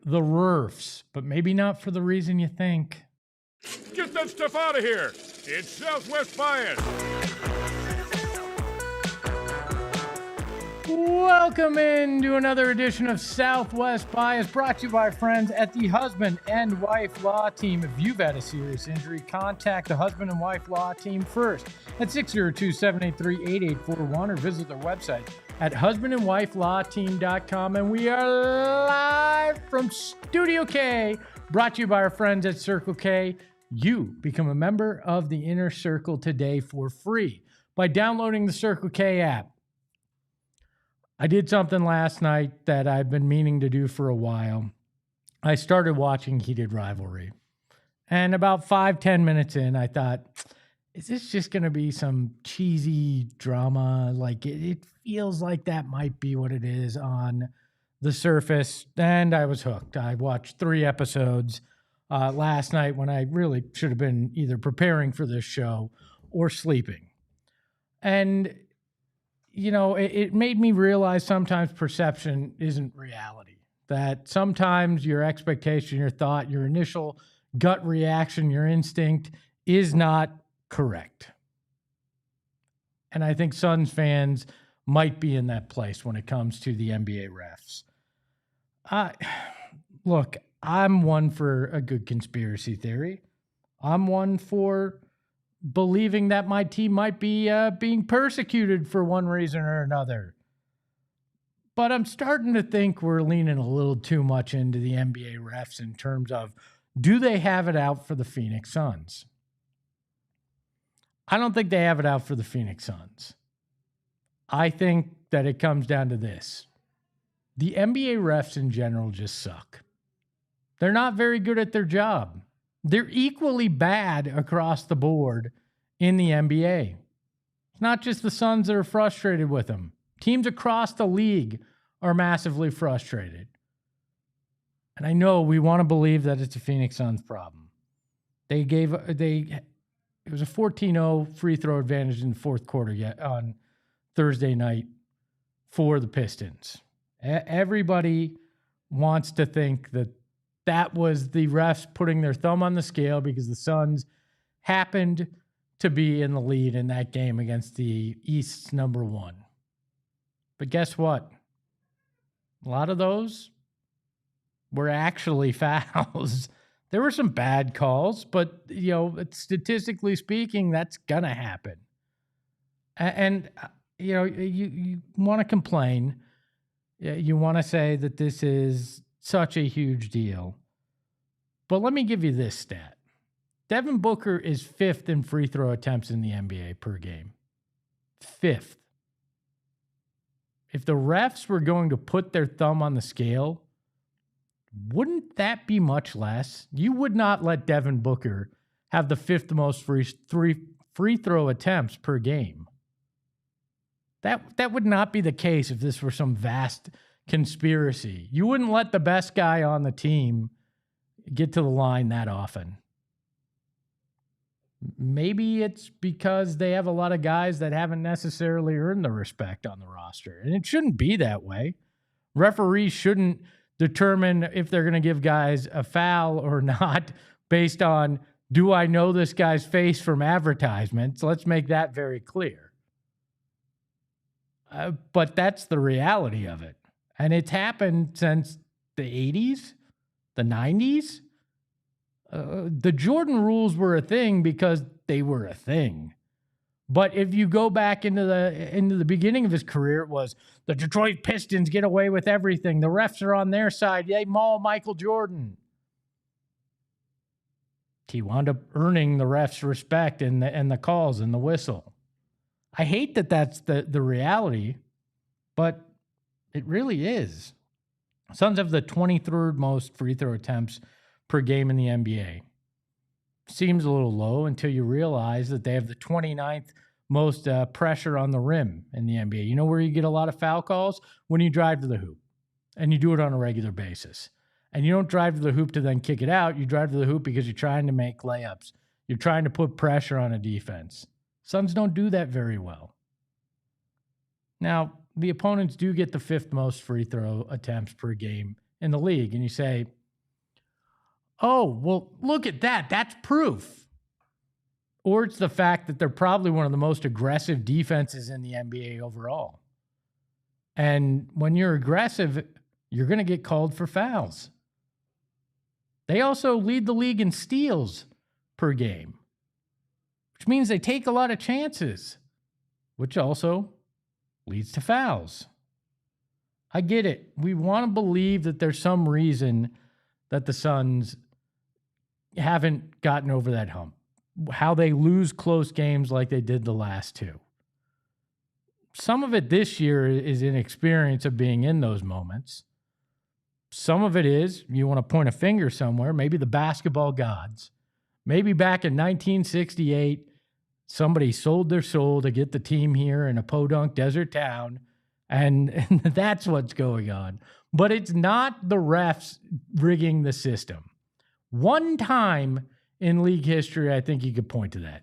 The Rurfs, but maybe not for the reason you think. Get that stuff out of here! It's Southwest Bias! Welcome into another edition of Southwest Bias, brought to you by friends at the Husband and Wife Law Team. If you've had a serious injury, contact the Husband and Wife Law Team first at 602-783-8841 or visit their website at husbandandwifelawteam.com. And we are live from Studio K, brought to you by our friends at Circle K. You become a member of the Inner Circle today for free by downloading the Circle K app. I did something last night that I've been meaning to do for a while. I started watching Heated Rivalry. And about 5-10 minutes in, I thought, is this just going to be some cheesy drama? Like, it feels like that might be what it is on the surface. And I was hooked. I watched 3 episodes last night when I really should have been either preparing for this show or sleeping. And you know, it made me realize sometimes perception isn't reality. That sometimes your expectation, your thought, your initial gut reaction, your instinct is not correct. And I think Suns fans might be in that place when it comes to the NBA refs. Look, I'm one for a good conspiracy theory. I'm one for believing that my team might be being persecuted for one reason or another. But I'm starting to think we're leaning a little too much into the NBA refs in terms of, do they have it out for the Phoenix Suns? I don't think they have it out for the Phoenix Suns. I think that it comes down to this. The NBA refs in general just suck. They're not very good at their job. They're equally bad across the board in the NBA. It's not just the Suns that are frustrated with them. Teams across the league are massively frustrated. And I know we want to believe that it's a Phoenix Suns problem. It was a 14-0 free throw advantage in the fourth quarter on Thursday night for the Pistons. Everybody wants to think that was the refs putting their thumb on the scale because the Suns happened to be in the lead in that game against the East's number 1. But guess what? A lot of those were actually fouls. There were some bad calls, but statistically speaking, that's gonna happen. And you want to complain. You want to say that this is such a huge deal. But let me give you this stat. Devin Booker is 5th in free throw attempts in the NBA per game. 5th. If the refs were going to put their thumb on the scale, wouldn't that be much less? You would not let Devin Booker have the 5th most free throw attempts per game. That would not be the case if this were some vast conspiracy. You wouldn't let the best guy on the team get to the line that often. Maybe it's because they have a lot of guys that haven't necessarily earned the respect on the roster. And it shouldn't be that way. Referees shouldn't determine if they're going to give guys a foul or not based on, do I know this guy's face from advertisements? Let's make that very clear. But that's the reality of it. And it's happened since the 80s, the 90s. The Jordan rules were a thing because they were a thing. But if you go back into the beginning of his career, it was the Detroit Pistons get away with everything. The refs are on their side. They maul Michael Jordan. He wound up earning the refs' respect and the calls and the whistle. I hate that that's the reality, but it really is. Suns have the 23rd most free throw attempts per game in the NBA. Seems a little low until you realize that they have the 29th most pressure on the rim in the NBA. You know where you get a lot of foul calls? When you drive to the hoop, and you do it on a regular basis. And you don't drive to the hoop to then kick it out. You drive to the hoop because you're trying to make layups. You're trying to put pressure on a defense. Suns don't do that very well. Now, the opponents do get the 5th most free throw attempts per game in the league. And you say, oh, well, look at that. That's proof. Or it's the fact that they're probably one of the most aggressive defenses in the NBA overall. And when you're aggressive, you're going to get called for fouls. They also lead the league in steals per game, which means they take a lot of chances, which also leads to fouls. I get it. We want to believe that there's some reason that the Suns haven't gotten over that hump, how they lose close games like they did the last 2. Some of it this year is inexperience of being in those moments. Some of it is you want to point a finger somewhere, maybe the basketball gods. Maybe back in 1968, somebody sold their soul to get the team here in a podunk desert town, and that's what's going on. But it's not the refs rigging the system. One time in league history, I think you could point to that.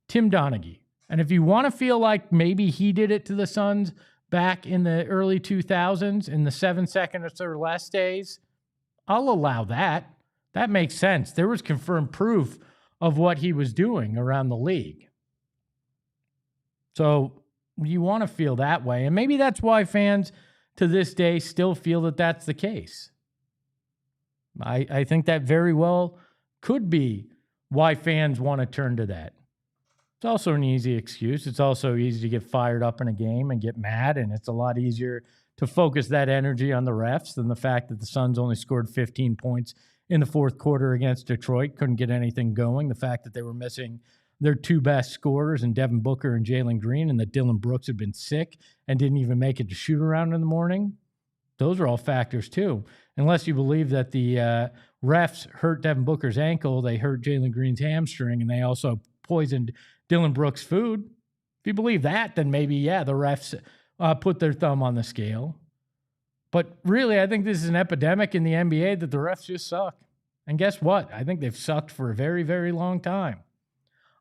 Tim Donaghy. And if you want to feel like maybe he did it to the Suns back in the early 2000s in the 7 seconds or less days, I'll allow that. That makes sense. There was confirmed proof of what he was doing around the league. So you want to feel that way. And maybe that's why fans to this day still feel that that's the case. I think that very well could be why fans want to turn to that. It's also an easy excuse. It's also easy to get fired up in a game and get mad, and it's a lot easier to focus that energy on the refs than the fact that the Suns only scored 15 points in the 4th quarter against Detroit, couldn't get anything going, the fact that they were missing their 2 best scorers in Devin Booker and Jalen Green, and that Dylan Brooks had been sick and didn't even make it to shoot around in the morning. Those are all factors too. Unless you believe that the refs hurt Devin Booker's ankle, they hurt Jalen Green's hamstring, and they also poisoned Dylan Brooks' food. If you believe that, then maybe, yeah, the refs put their thumb on the scale. But really, I think this is an epidemic in the NBA that the refs just suck. And guess what? I think they've sucked for a very, very long time.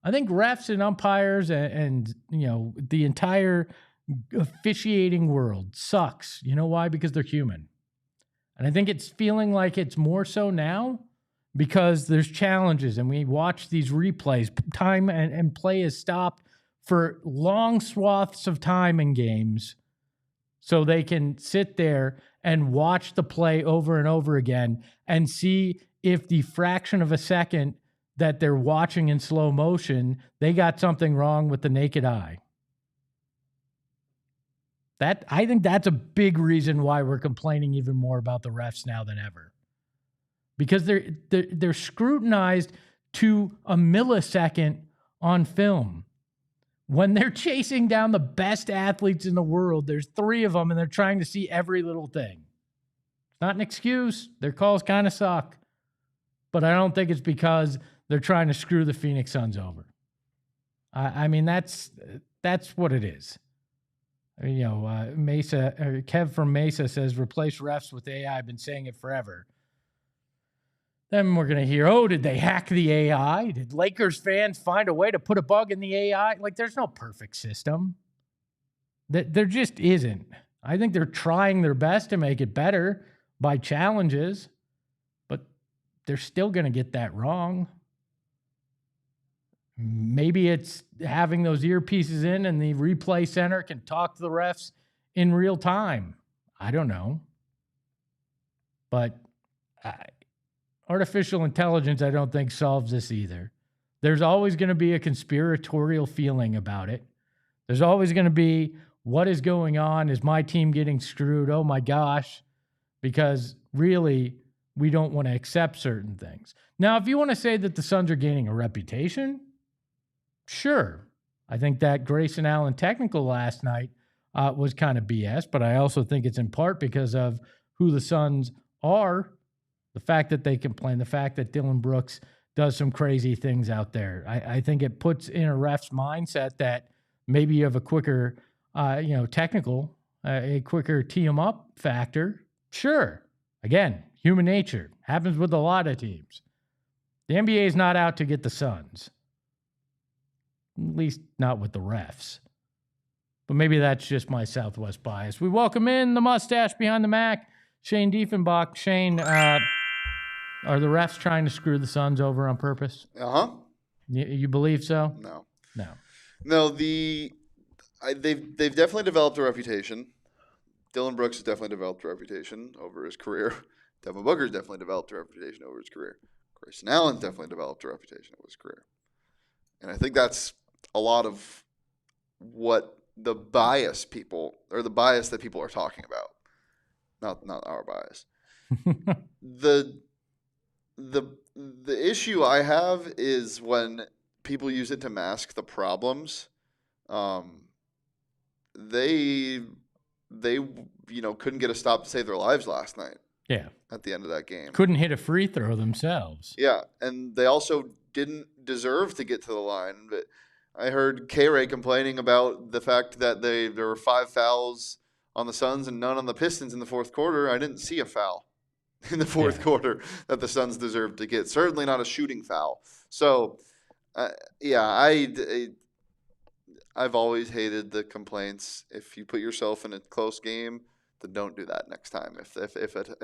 I think refs and umpires and you know, the entire officiating world sucks. You know why? Because they're human. And I think it's feeling like it's more so now because there's challenges and we watch these replays. Time and play is stopped for long swaths of time in games so they can sit there and watch the play over and over again and see if the fraction of a second that they're watching in slow motion, they got something wrong with the naked eye. I think that's a big reason why we're complaining even more about the refs now than ever. Because they're scrutinized to a millisecond on film. When they're chasing down the best athletes in the world, there's 3 of them and they're trying to see every little thing. It's not an excuse. Their calls kind of suck. But I don't think it's because they're trying to screw the Phoenix Suns over. I mean, that's what it is. You know, Kev from Mesa says, replace refs with AI. I've been saying it forever. Then we're going to hear, oh, did they hack the AI? Did Lakers fans find a way to put a bug in the AI? Like, there's no perfect system. There just isn't. I think they're trying their best to make it better by challenges, but they're still going to get that wrong. Maybe it's having those earpieces in and the replay center can talk to the refs in real time. I don't know. But artificial intelligence, I don't think, solves this either. There's always going to be a conspiratorial feeling about it. There's always going to be, what is going on? Is my team getting screwed? Oh my gosh. Because really, we don't want to accept certain things. Now, if you want to say that the Suns are gaining a reputation, sure. I think that Grayson Allen technical last night was kind of BS, but I also think it's in part because of who the Suns are. The fact that they complain, the fact that Dylan Brooks does some crazy things out there. I think it puts in a ref's mindset that maybe you have a quicker, technical, a quicker tee 'em up factor. Sure. Again, human nature. Happens with a lot of teams. The NBA is not out to get the Suns. At least not with the refs. But maybe that's just my Southwest bias. We welcome in the mustache behind the Mac, Shane Diefenbach. Shane, are the refs trying to screw the Suns over on purpose? Uh-huh. You believe so? No. They've definitely developed a reputation. Dylan Brooks has definitely developed a reputation over his career. Devin Booker's definitely developed a reputation over his career. Grayson Allen's definitely developed a reputation over his career. And I think that's a lot of what the bias that people are talking about. Not our bias. The issue I have is when people use it to mask the problems. They couldn't get a stop to save their lives last night. Yeah. At the end of that game. Couldn't hit a free throw themselves. Yeah, and they also didn't deserve to get to the line. But I heard K-Ray complaining about the fact that there were 5 fouls on the Suns and none on the Pistons in the fourth quarter. I didn't see a foul in the fourth quarter that the Suns deserved to get. Certainly not a shooting foul. So, I've always hated the complaints. If you put yourself in a close game, then don't do that next time. If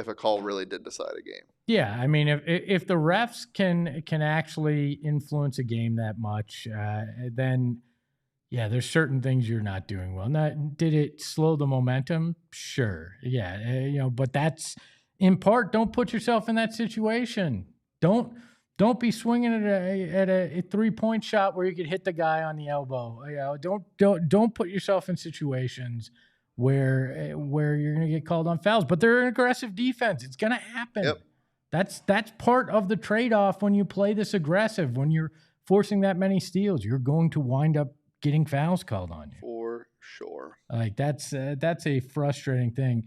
a call really did decide a game. Yeah, I mean, if the refs can actually influence a game that much, then there's certain things you're not doing well. Now, did it slow the momentum? Sure, but that's in part. Don't put yourself in that situation. Don't be swinging at a 3-point shot where you could hit the guy on the elbow. Don't put yourself in situations where you're going to get called on fouls. But they're an aggressive defense. It's going to happen. Yep. That's part of the trade-off when you play this aggressive. When you're forcing that many steals, you're going to wind up getting fouls called on you. For sure. Like that's a frustrating thing.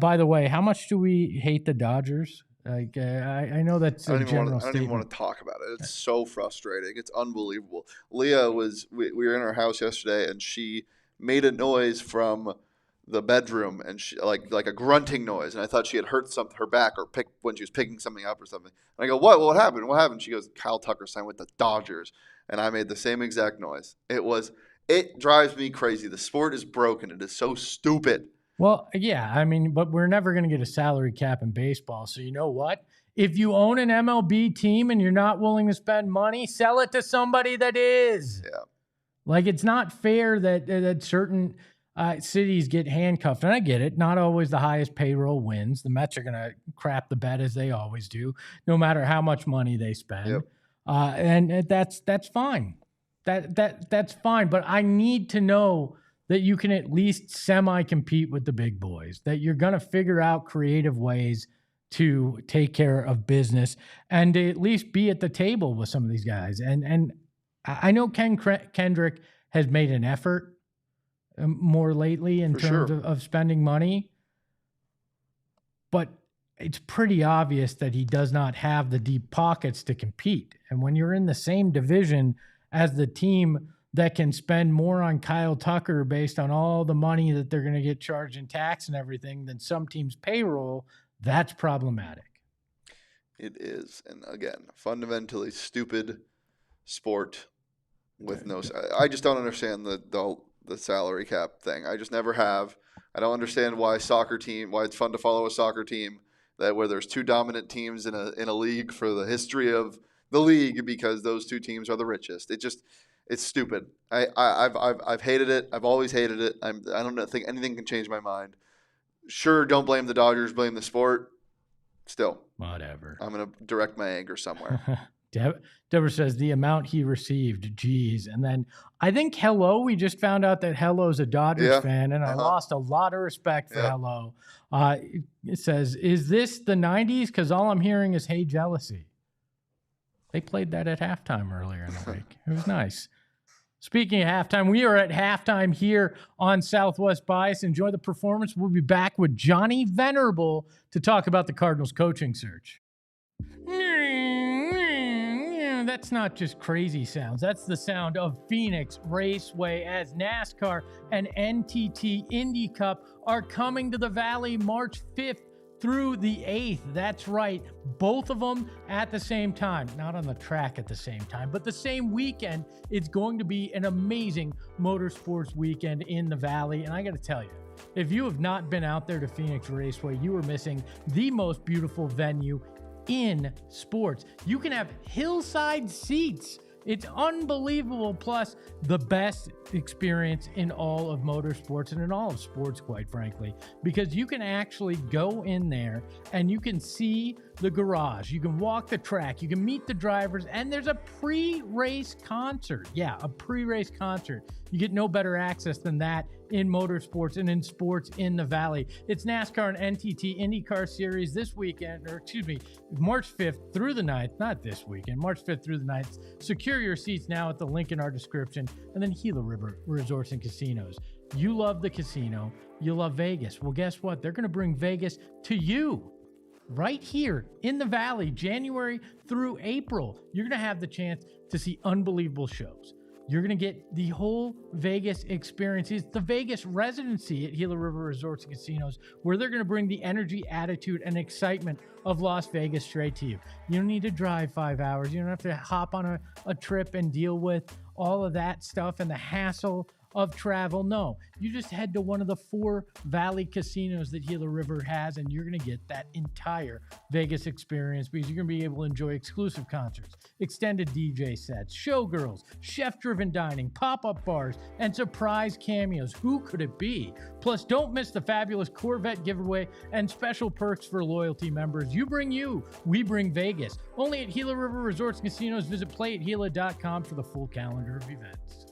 By the way, how much do we hate the Dodgers? Like I know that's a general statement. I don't even want to talk about it. It's so frustrating. It's unbelievable. Leah we were in her house yesterday, and she made a noise from the bedroom, and she like a grunting noise, and I thought she had hurt her back or when she was picking something up or something. And I go, what happened? What happened? She goes, Kyle Tucker signed with the Dodgers, and I made the same exact noise. It drives me crazy. The sport is broken. It is so stupid. Well, yeah, I mean, but we're never going to get a salary cap in baseball. So you know what? If you own an MLB team and you're not willing to spend money, sell it to somebody that is. Yeah. Like, it's not fair that certain cities get handcuffed. And I get it. Not always the highest payroll wins. The Mets are going to crap the bed as they always do, no matter how much money they spend. Yep. And that's fine. That's fine. But I need to know that you can at least semi-compete with the big boys, that you're going to figure out creative ways to take care of business and to at least be at the table with some of these guys. And I know Kendrick has made an effort more lately in terms of spending money, but it's pretty obvious that he does not have the deep pockets to compete. And when you're in the same division as the team that can spend more on Kyle Tucker based on all the money that they're going to get charged in tax and everything than some teams' payroll, that's problematic. It is. And again, fundamentally stupid sport with no – I just don't understand the salary cap thing. I just never have. I don't understand why it's fun to follow a soccer team where there's 2 dominant teams in a league for the history of the league because those 2 teams are the richest. It's stupid. I've hated it. I've always hated it. I don't think anything can change my mind. Sure, don't blame the Dodgers. Blame the sport. Still, whatever. I'm gonna direct my anger somewhere. Deborah says the amount he received. Geez, and then I think Hello. We just found out that Hello's a Dodgers fan, and I lost a lot of respect for Hello. It says, "Is this the '90s?" Because all I'm hearing is "Hey, jealousy." They played that at halftime earlier in the week. It was nice. Speaking of halftime, we are at halftime here on Southwest Bias. Enjoy the performance. We'll be back with Johnny Venerable to talk about the Cardinals coaching search. That's not just crazy sounds. That's the sound of Phoenix Raceway as NASCAR and NTT Indy Cup are coming to the Valley March 5th through the 8th. That's right. Both of them at the same time. Not on the track at the same time, but the same weekend. It's going to be an amazing motorsports weekend in the Valley. And I got to tell you, if you have not been out there to Phoenix Raceway, you are missing the most beautiful venue in sports. You can have hillside seats. It's unbelievable. Plus, the best experience in all of motorsports and in all of sports, quite frankly, because you can actually go in there and you can see the garage. You can walk the track. You can meet the drivers, and there's a pre-race concert. Yeah, a pre-race concert. You get no better access than that in motorsports and in sports in the Valley. It's NASCAR and NTT IndyCar Series this weekend, or excuse me, March 5th through the 9th, not this weekend, March 5th through the 9th. Secure your seats now at the link in our description. And then Gila River Resorts and Casinos. You love the casino. You love Vegas. Well, guess what? They're going to bring Vegas to you. Right here in the Valley, January through April, you're going to have the chance to see unbelievable shows. You're going to get the whole Vegas experience. It's the Vegas residency at Gila River Resorts and Casinos, where they're going to bring the energy, attitude, and excitement of Las Vegas straight to you. You don't need to drive 5 hours. You don't have to hop on a trip and deal with all of that stuff and the hassle of travel. No, you just head to one of the 4 Valley casinos that Gila River has, and you're going to get that entire Vegas experience because you're going to be able to enjoy exclusive concerts, extended DJ sets, showgirls, chef-driven dining, pop-up bars, and surprise cameos. Who could it be? Plus, don't miss the fabulous Corvette giveaway and special perks for loyalty members. You bring you, we bring Vegas. Only at Gila River Resorts and Casinos. Visit playathila.com for the full calendar of events.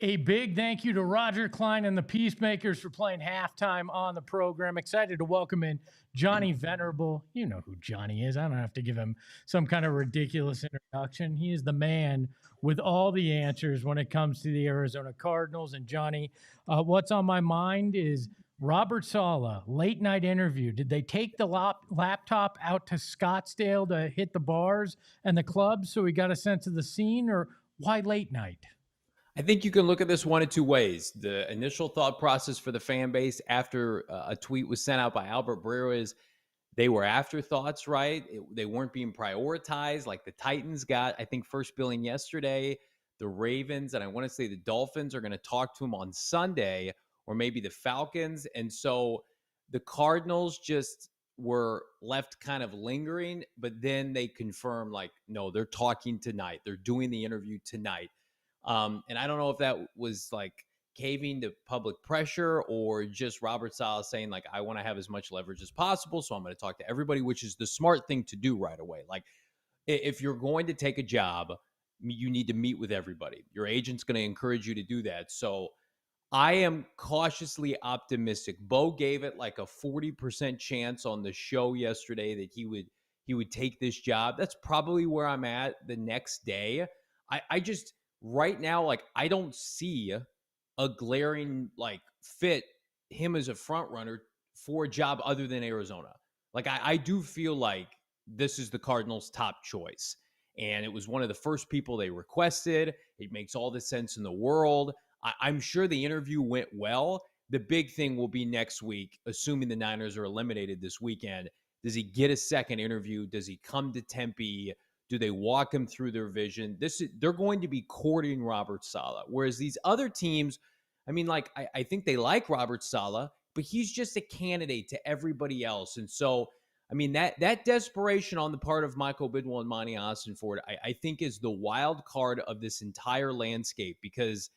A big thank you to Roger Klein and the Peacemakers for playing halftime on the program. Excited to welcome in Johnny Venerable. You know who Johnny is. I don't have to give him some kind of ridiculous introduction. He is the man with all the answers when it comes to the Arizona Cardinals. And Johnny, what's on my mind is Robert Saleh, late night interview. Did they take the laptop out to Scottsdale to hit the bars and the clubs so we got a sense of the scene, or why late night? I think you can look at this one of two ways. The initial thought process for the fan base after a tweet was sent out by Albert Breer is they were afterthoughts, right? They weren't being prioritized like the Titans got, I think, first billing yesterday. The Ravens, and I want to say the Dolphins, are going to talk to him on Sunday, or maybe the Falcons. And so the Cardinals just were left kind of lingering, but then they confirmed, like, no, they're talking tonight. They're doing the interview tonight. And I don't know if that was like caving to public pressure or just Robert Saleh saying, like, I want to have as much leverage as possible, so I'm going to talk to everybody, which is the smart thing to do right away. Like, if you're going to take a job, you need to meet with everybody. Your agent's going to encourage you to do that. So I am cautiously optimistic. Bo gave it like a 40% chance on the show yesterday that he would take this job. That's probably where I'm at the next day. I just right now, like, I don't see a glaring like fit him as a front runner for a job other than Arizona. Like, I do feel like this is the Cardinals' top choice. And it was one of the first people they requested. It makes all the sense in the world. I'm sure the interview went well. The big thing will be next week, assuming the Niners are eliminated this weekend. Does he get a second interview? Does he come to Tempe? Do they walk him through their vision? They're going to be courting Robert Saleh. Whereas these other teams, I mean, like, I think they like Robert Saleh, but he's just a candidate to everybody else. And so, I mean, that desperation on the part of Michael Bidwell and Monty Austinford, I think is the wild card of this entire landscape, because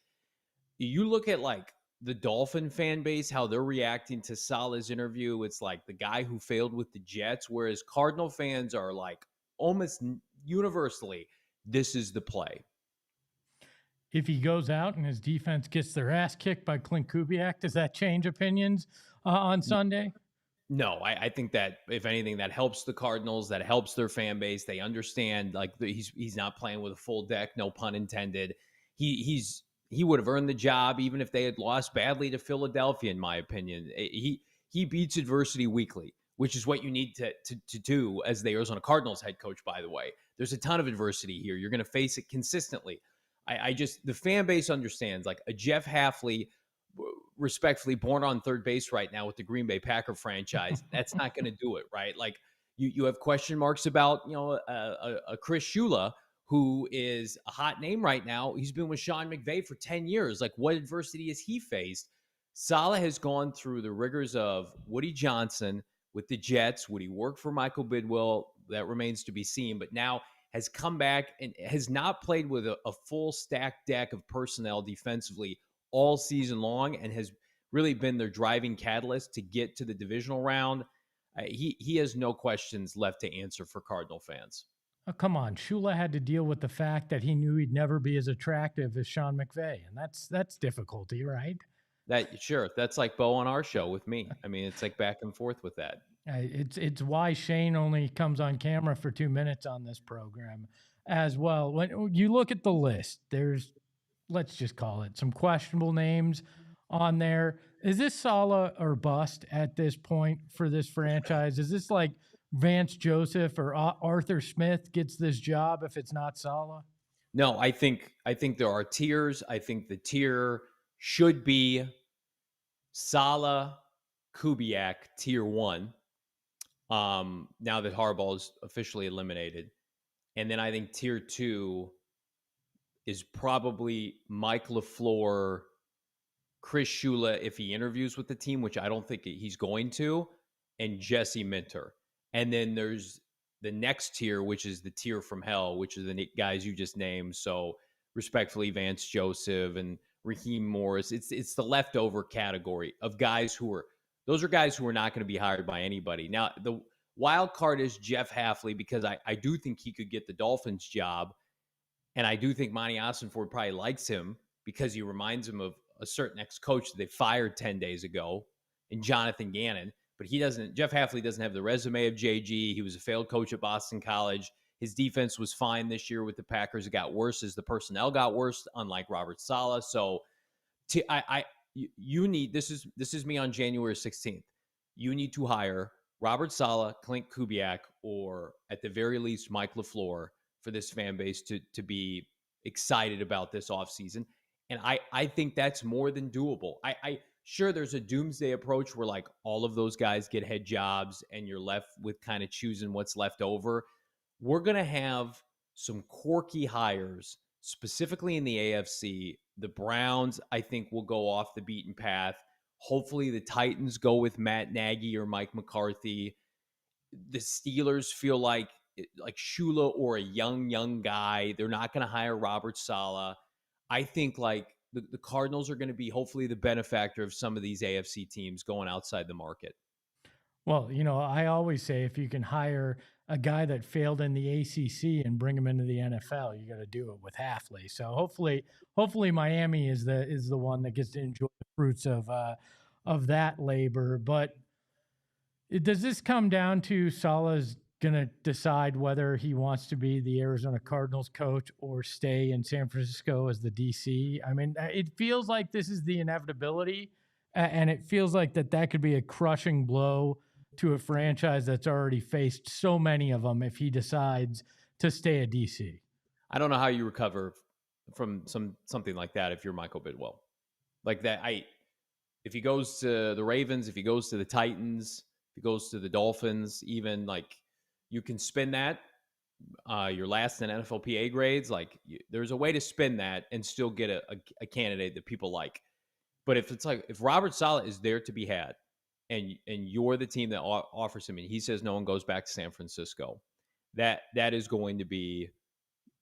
you look at like the Dolphin fan base, how they're reacting to Saleh's interview. It's like the guy who failed with the Jets, whereas Cardinal fans are like almost universally, this is the play. If he goes out and his defense gets their ass kicked by Clint Kubiak, does that change opinions on Sunday? No, I think that if anything, that helps the Cardinals, that helps their fan base. They understand, like, he's not playing with a full deck, no pun intended. he would have earned the job even if they had lost badly to Philadelphia, in my opinion. He beats adversity weekly, which is what you need to do as the Arizona Cardinals head coach, by the way. There's a ton of adversity here. You're going to face it consistently. I just, the fan base understands, like a Jeff Hafley, respectfully born on third base right now with the Green Bay Packer franchise. That's not going to do it, right? Like you have question marks about, a Chris Shula, who is a hot name right now. He's been with Sean McVay for 10 years. Like, what adversity has he faced? Saleh has gone through the rigors of Woody Johnson with the Jets. Would he work for Michael Bidwill? That remains to be seen. But now has come back and has not played with a full stacked deck of personnel defensively all season long, and has really been their driving catalyst to get to the divisional round. He has no questions left to answer for Cardinal fans. Oh, come on. Shula had to deal with the fact that he knew he'd never be as attractive as Sean McVay. And that's difficulty, right? Sure. That's like Bo on our show with me. I mean, it's like back and forth with that. It's why Shane only comes on camera for 2 minutes on this program as well. When you look at the list, there's, let's just call it, some questionable names on there. Is this Saleh or bust at this point for this franchise? Is this like Vance Joseph or Arthur Smith gets this job if it's not Saleh? No, I think there are tiers. I think the tier should be Saleh, Kubiak, tier 1. Now that Harbaugh is officially eliminated. And then I think tier 2 is probably Mike LaFleur, Chris Shula if he interviews with the team, which I don't think he's going to, and Jesse Minter. And then there's the next tier, which is the tier from hell, which is the guys you just named. So respectfully, Vance Joseph and Raheem Morris. It's the leftover category of guys who are guys who are not going to be hired by anybody. Now, the wild card is Jeff Hafley, because I do think he could get the Dolphins job. And I do think Monty Ossenford probably likes him because he reminds him of a certain ex-coach that they fired 10 days ago, in Jonathan Gannon. But Jeff Hafley doesn't have the resume of JG. He was a failed coach at Boston College. His defense was fine this year with the Packers. It got worse as the personnel got worse, unlike Robert Saleh. So you need, this is me on January 16th. You need to hire Robert Saleh, Clint Kubiak, or at the very least, Mike LaFleur for this fan base to be excited about this offseason. And I think that's more than doable. Sure, there's a doomsday approach where like all of those guys get head jobs and you're left with kind of choosing what's left over. We're going to have some quirky hires, specifically in the AFC. The Browns, I think, will go off the beaten path. Hopefully the Titans go with Matt Nagy or Mike McCarthy. The Steelers feel like Shula or a young guy. They're not going to hire Robert Saleh. I think like the Cardinals are going to be hopefully the benefactor of some of these AFC teams going outside the market. Well, I always say if you can hire a guy that failed in the ACC and bring him into the NFL, you got to do it with Hafley. So hopefully Miami is the one that gets to enjoy the fruits of that labor. But does this come down to Saleh's going to decide whether he wants to be the Arizona Cardinals coach or stay in San Francisco as the DC? I mean, it feels like this is the inevitability, and it feels like that could be a crushing blow to a franchise that's already faced so many of them if he decides to stay at DC. I don't know how you recover from something like that if you're Michael Bidwill. Like that, if he goes to the Ravens, if he goes to the Titans, if he goes to the Dolphins, even like you can spin that. You're last in NFLPA grades. Like there's a way to spin that and still get a candidate that people like. But if Robert Saleh is there to be had, and you're the team that offers him, and he says no one goes back to San Francisco, that is going to be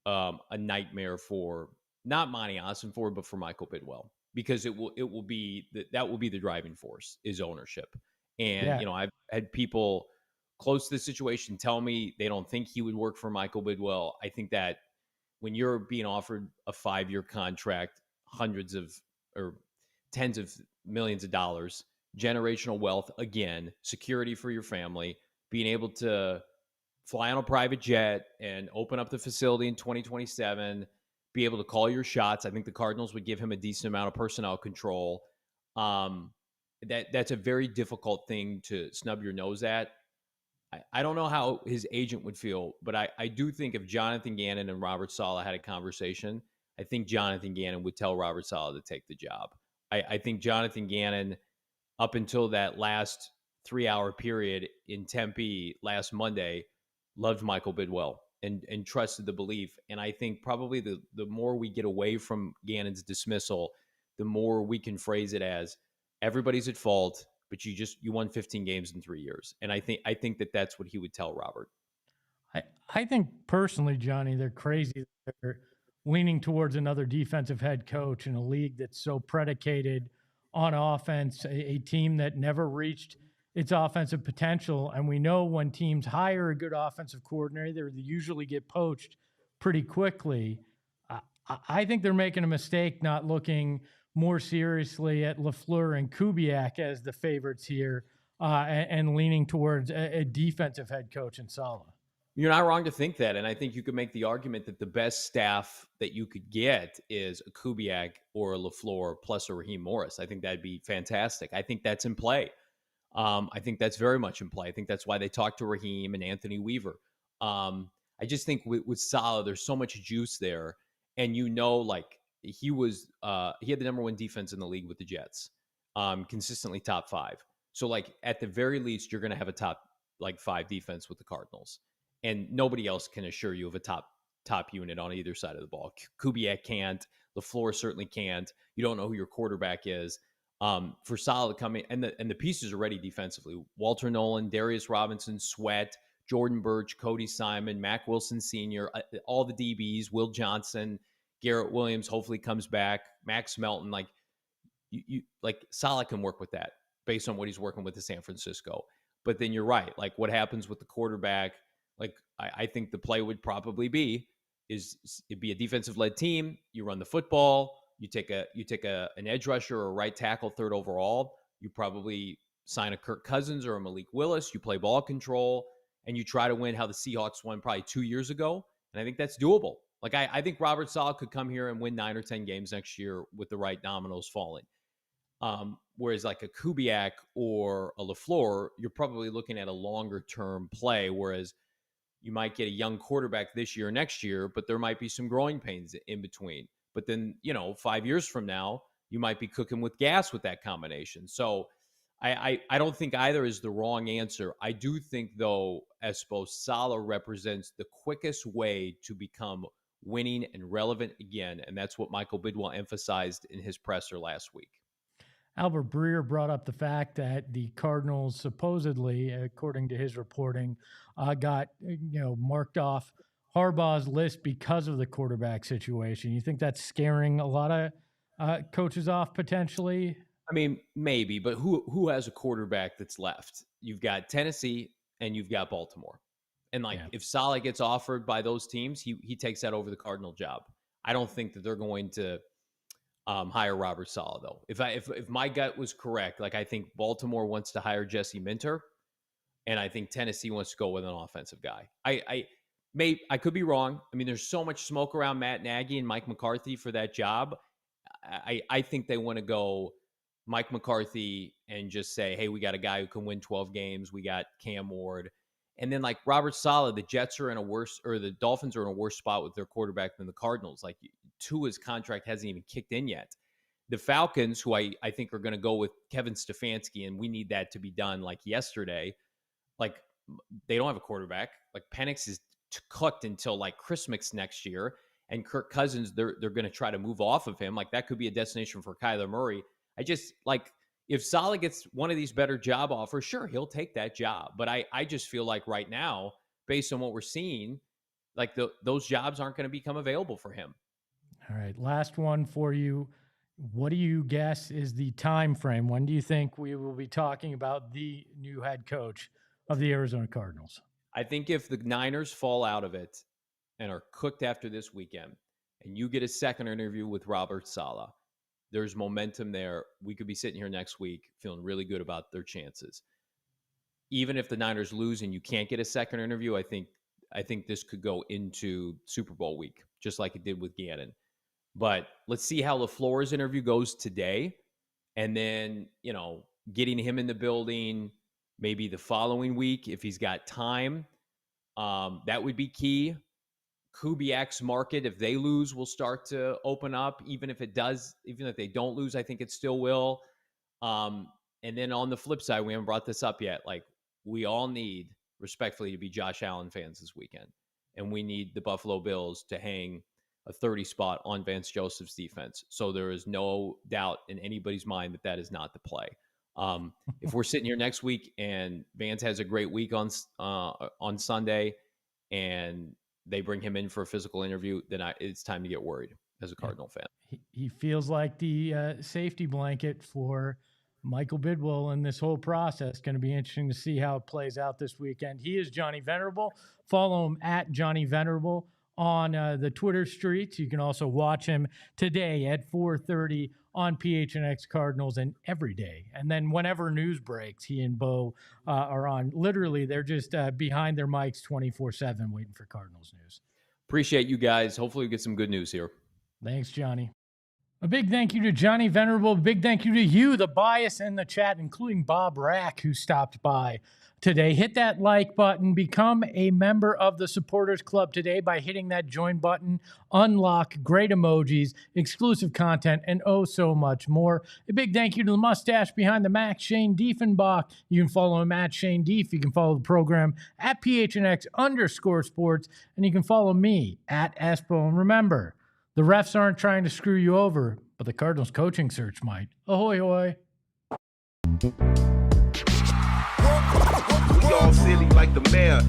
a nightmare for not Monty Ossenford, but for Michael Bidwill, because that will be the driving force is ownership. And I've had people close to the situation tell me they don't think he would work for Michael Bidwill. I think that when you're being offered a 5-year contract, hundreds of or tens of millions of dollars, generational wealth, again, security for your family, being able to fly on a private jet and open up the facility in 2027, be able to call your shots. I think the Cardinals would give him a decent amount of personnel control. That's a very difficult thing to snub your nose at. I don't know how his agent would feel, but I do think if Jonathan Gannon and Robert Saleh had a conversation, I think Jonathan Gannon would tell Robert Saleh to take the job. I think Jonathan Gannon, up until that last 3-hour period in Tempe last Monday, loved Michael Bidwell and trusted the belief. And I think probably the more we get away from Gannon's dismissal, the more we can phrase it as everybody's at fault, but you won 15 games in 3 years. And I think that's what he would tell Robert. I think personally, Johnny, they're crazy. They're leaning towards another defensive head coach in a league that's so predicated on offense, a team that never reached its offensive potential. And we know when teams hire a good offensive coordinator, they usually get poached pretty quickly. I think they're making a mistake not looking more seriously at LaFleur and Kubiak as the favorites here and leaning towards a defensive head coach in Saleh. You're not wrong to think that. And I think you could make the argument that the best staff that you could get is a Kubiak or a LaFleur plus a Raheem Morris. I think that'd be fantastic. I think that's in play. I think that's very much in play. I think that's why they talked to Raheem and Anthony Weaver. I just think with Saleh, there's so much juice there. And like he had the number one defense in the league with the Jets, consistently top 5. So like at the very least, you're going to have a top 5 defense with the Cardinals. And nobody else can assure you of a top unit on either side of the ball. Kubiak can't. LaFleur certainly can't. You don't know who your quarterback is. For Saleh to come in, and the pieces are ready defensively. Walter Nolan, Darius Robinson, Sweat, Jordan Birch, Cody Simon, Mac Wilson Sr., all the DBs, Will Johnson, Garrett Williams hopefully comes back, Max Melton. Like Saleh can work with that based on what he's working with in San Francisco. But then you're right. Like what happens with the quarterback? Like I think the play would probably be it'd be a defensive led team. You run the football. You take an edge rusher or a right tackle 3rd overall. You probably sign a Kirk Cousins or a Malik Willis. You play ball control and you try to win how the Seahawks won probably 2 years ago. And I think that's doable. Like I think Robert Saleh could come here and win 9 or 10 games next year with the right dominoes falling. Whereas like a Kubiak or a LaFleur, you're probably looking at a longer term play. Whereas you might get a young quarterback this year or next year, but there might be some growing pains in between. But then, 5 years from now, you might be cooking with gas with that combination. So I don't think either is the wrong answer. I do think, though, Espo, Saleh represents the quickest way to become winning and relevant again. And that's what Michael Bidwell emphasized in his presser last week. Albert Breer brought up the fact that the Cardinals supposedly, according to his reporting, got marked off Harbaugh's list because of the quarterback situation. You think that's scaring a lot of coaches off potentially? I mean, maybe, but who has a quarterback that's left? You've got Tennessee and you've got Baltimore. And if Saleh gets offered by those teams, he takes that over the Cardinal job. I don't think that they're going to hire Robert Saleh, though. If my gut was correct, I think Baltimore wants to hire Jesse Minter, and I think Tennessee wants to go with an offensive guy. I could be wrong. I mean, there's so much smoke around Matt Nagy and Mike McCarthy for that job. I think they want to go Mike McCarthy and just say, hey, we got a guy who can win 12 games. We got Cam Ward. And then Robert Saleh, the Jets are the Dolphins are in a worse spot with their quarterback than the Cardinals. Tua's contract hasn't even kicked in yet. The Falcons, who I think are going to go with Kevin Stefanski, and we need that to be done yesterday. They don't have a quarterback. Penix is cooked until Christmas next year. And Kirk Cousins, they're going to try to move off of him. That could be a destination for Kyler Murray. I just if Saleh gets one of these better job offers, sure, he'll take that job. But I just feel right now, based on what we're seeing, those jobs aren't going to become available for him. All right, last one for you. What do you guess is the time frame? When do you think we will be talking about the new head coach of the Arizona Cardinals? I think if the Niners fall out of it and are cooked after this weekend, and you get a second interview with Robert Saleh, there's momentum there. We could be sitting here next week feeling really good about their chances. Even if the Niners lose and you can't get a second interview, I think this could go into Super Bowl week, just like it did with Gannon. But let's see how LaFleur's interview goes today. And then, getting him in the building maybe the following week if he's got time. That would be key. Kubiak's market, if they lose, will start to open up. Even if they don't lose, I think it still will. And then on the flip side, we haven't brought this up yet. Like, we all need, respectfully, to be Josh Allen fans this weekend. And we need the Buffalo Bills to hang a 30 spot on Vance Joseph's defense. So there is no doubt in anybody's mind that is not the play. If we're sitting here next week and Vance has a great week on Sunday and they bring him in for a physical interview, then it's time to get worried as a Cardinal fan. He feels like the safety blanket for Michael Bidwell in this whole process. Going to be interesting to see how it plays out this weekend. He is Johnny Venerable. Follow him at Johnny Venerable on the Twitter streets. You can also watch him today at 4:30 on PHNX Cardinals and every day. And then whenever news breaks, he and Bo are on. Literally, they're just behind their mics 24/7 waiting for Cardinals news. Appreciate you guys. Hopefully we get some good news here. Thanks, Johnny. A big thank you to Johnny Venerable. A big thank you to you, the bias in the chat, including Bob Rack, who stopped by today. Hit that like button. Become a member of the Supporters Club today by hitting that join button. Unlock great emojis, exclusive content, and oh so much more. A big thank you to the mustache behind the Mac, Shane Diefenbach. You can follow him at Shane Dief. You can follow the program at PHNX_sports. And you can follow me at Espo. And remember, the refs aren't trying to screw you over, but the Cardinals coaching search might. Ahoy, hoy. We all silly like the mayor.